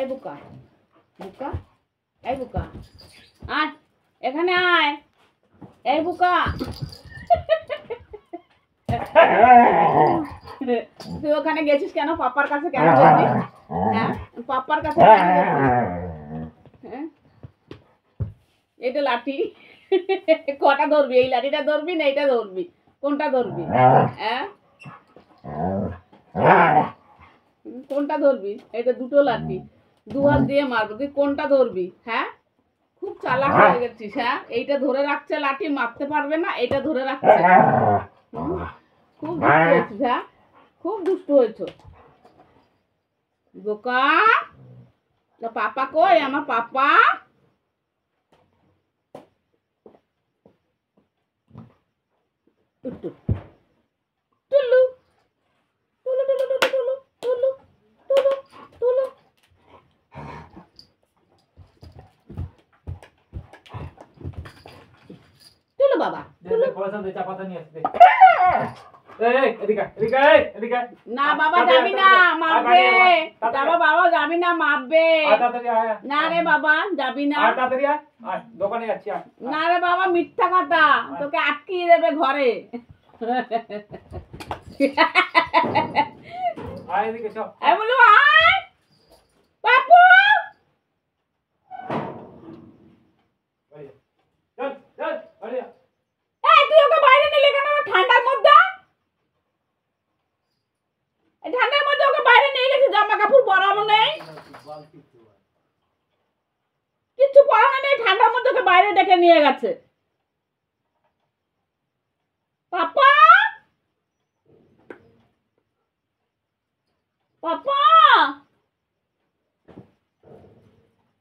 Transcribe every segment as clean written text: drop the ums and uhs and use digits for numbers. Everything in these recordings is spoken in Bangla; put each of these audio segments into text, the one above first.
এই বুকা বুকা এই বুকা আয় এখানে আয় এই বুকা তুই ওখানে গেছিস কেন পাপার কাছে কেন গেছিস হ্যাঁ পাপার কাছে হ্যাঁ এটা লাঠি কটা ধরবি এই লাঠিটা ধরবি না এইটা ধরবি কোনটা ধরবি হ্যাঁ কোনটা ধরবি এটা দুটো লাঠি দু হাত দিয়ে মারবো তুই কোনটা ধরবি হ্যাঁ খুব চালাক হয়ে গেছিস হ্যাঁ এইটা ধরে রাখছে লাঠি মারতে পারবে না এটা ধরে রাখছে খুব দুষ্টু হয়েছিস হ্যাঁ খুব দুষ্টু হয়েছ বোকা পাপা কই আমার পাপা টুলু টুলু টুলু টুলু টুলু টুলু টুলু টুলু টুলু বাবা টুলু পয়সা দে চা পাতা নিয়ে আসতে এই এদিকে এদিকে এদিকে না বাবা যাবি না মারবে বাবা বাবা যাবি না মারবে তাড়াতাড়ি আয় না রে বাবা যাবি না তাড়াতাড়ি আয় দোকানে যাচ্ছি না রে বাবা মিথ্যা কথা তোকে আটকিয়ে দেবে ঘরে আয় এদিকে চল এই বলু আয় বাপু চল চল আরে এই তুই ওকে বাইরে নিলে কেন ঠান্ডার মধ্যে ঠান্ডার মধ্যে ওকে বাইরে নিয়ে গেছি জামা কাপড় পরানো নেই কিছু পরানো নেই ঠান্ডার মধ্যে ওকে বাইরে ডেকে নিয়ে গেছে পাপা পাপা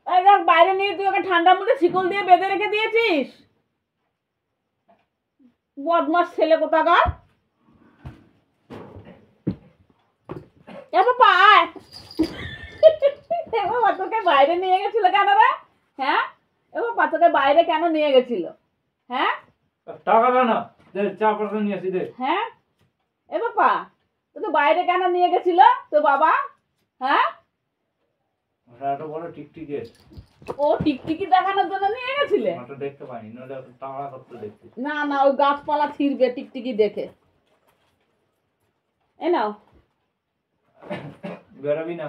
এই দেখ বাইরে নিয়ে তুই ওকে ঠান্ডার মধ্যে শিকল দিয়ে বেঁধে রেখে দিয়েছিস বদমাস ছেলে কোথাকার এ বাবা আয় বাবা তোকে বাইরে নিয়ে গেছিল কেন রে হ্যাঁ এ বাবা তোকে বাইরে কেন নিয়ে গেছিল হ্যাঁ টাকা দাও না দে চা পাতা নিয়ে আসি দে হ্যাঁ এ বাবা তোকে বাইরে কেন নিয়ে গেছিল তো বাবা হ্যাঁ এত বড় টিকটিকে ও টিকটিকি দেখানোর জন্য নিয়ে গেছিলে মাথা দেখতে পাইনি নলে টাকা করতে দেখতে না না ওই গাছপালা ছিঁড়বে টিকটিকি দেখে এ নাও বেরোবি না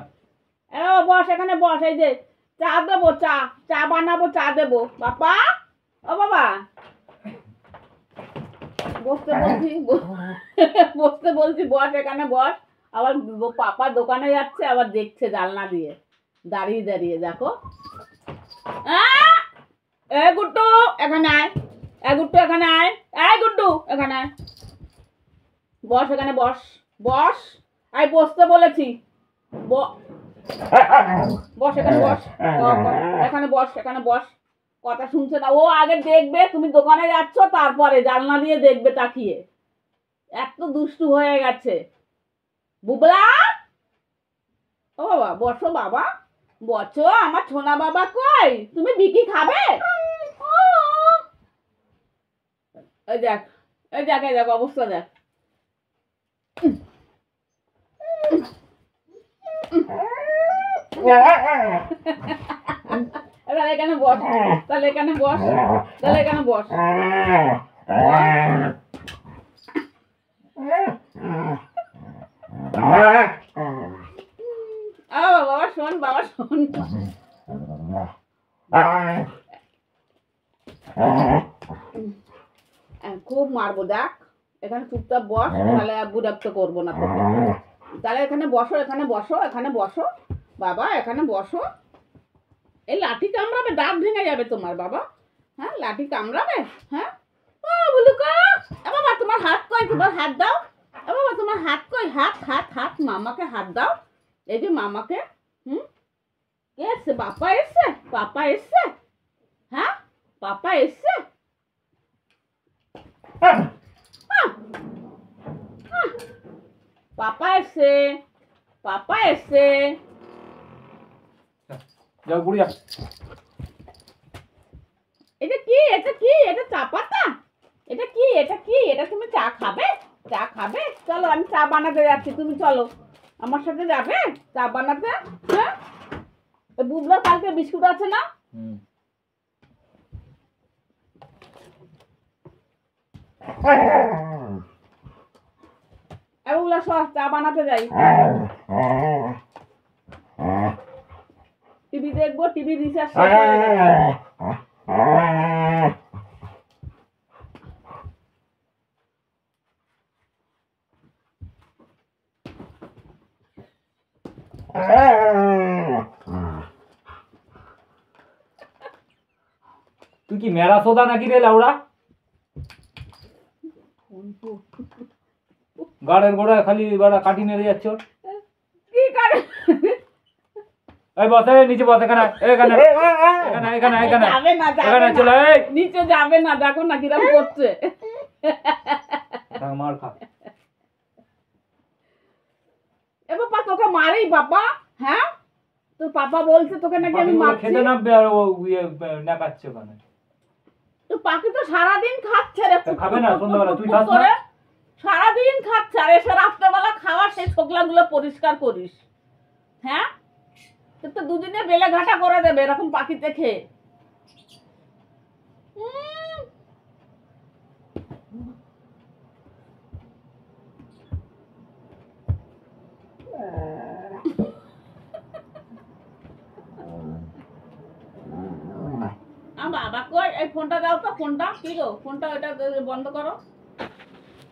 এ বাবা বস এখানে বস এই যে চা দেবো চা চা বানাবো চা দেবো বাবা ও বাবা বসতে বলছি বসতে বলছি বস এখানে বস আবার পাপা দোকানে যাচ্ছে আবার দেখছে জানলা দিয়ে দাঁড়িয়ে দাঁড়িয়ে দেখো এ গুড্ডু এখানে আয় এ গুড্ডু এখানে আয় এই গুড্ডু এখানে আয় বস এখানে বস বস আয় বসতে বলেছি বস এখানে বস এখানে বস এখানে বস কথা শুনছে না ও আগে দেখবে তুমি দোকানে যাচ্ছ তারপরে জানলা দিয়ে দেখবে তাকিয়ে এত দুষ্টু হয়ে গেছে বুবলা ও বাবা বসো বাবা বসো আমার ছোনা বাবা কই তুমি বিকি খাবে এই দেখ এই দেখ এই দেখ অবস্থা দেখ তাহলে এখানে বস তাহলে এখানে বস তাহলে এখানে বস বাবা শোন বাবা শোন খুব মারবো দেখ এখানে চুপচাপ বস তাহলে বিরক্ত করবো না তোকে তাহলে এখানে বসো এখানে বসো এখানে বসো বাবা এখানে বসো এই লাঠি কামড়াবে দাঁত ভেঙে যাবে তোমার বাবা হ্যাঁ লাঠি কামড়াবে হ্যাঁ ও বুলুকা এ বাবা তোমার হাত কই তোমার হাত দাও এ বাবা তোমার হাত কই হাত হাত হাত মামাকে হাত দাও এই যে মামাকে কে এসছে পাপা এসছে পাপা এসছে হ্যাঁ পাপা এসছে পাপা এসছে পাপা এসছে যাও বুড়িয়া এটা কি এটা কি এটা চা পাতা এটা কি এটা কি এটা তুমি চা খাবে চলো আমি চা বানাতে যাচ্ছি তুমি চলো আমার সাথে যাবে চা বানাতে হ্যাঁ বুবলার কালকে বিস্কুট আছে না? হুম। বুবলা সব চা বানাতে যাই। টিভি দেখবো, টিভি রিচার্জ শেষ হয়ে গেছে। তুই কি মেরা সোদা নাকি রে লাউড়া? গাড়ের গোড়ায় খালি বাড়া কাটি মেরে যাচ্ছ। কি করে? এই বস, এই নিচে বস, এখানে এখানে এখানে এখানে এখানে যাবে না, যাবে এখানে না। চলে এই নিচে যাবে না, দেখো না কিরম করছে। মার খা। এ বাবা তোকে মারেই বাবা, হ্যাঁ? তোর পাপা বলছে তোকে নাকি আমি পাখিগুলো মারছি। খেতে নামবে আর ও ইয়ে নাকাচ্ছে ওখানে। তো পাখি তো সারাদিন খাচ্ছে রে। তা খাবে না সন্ধ্যাবেলা? তুই খাস না? করে সারাদিন খাচ্ছে, আর এসে রাত্রেবেলা খাওয়া সেই ছোকলাগুলো পরিষ্কার করিস, হ্যাঁ? তোর তো দুদিনে বেলে ঘাটা করে দেবে এরকম পাখিতে খেয়ে। বাবা কই, এই ফোনটা দাও তো, ফোনটা কি গো, ফোনটা ওটা বন্ধ করো।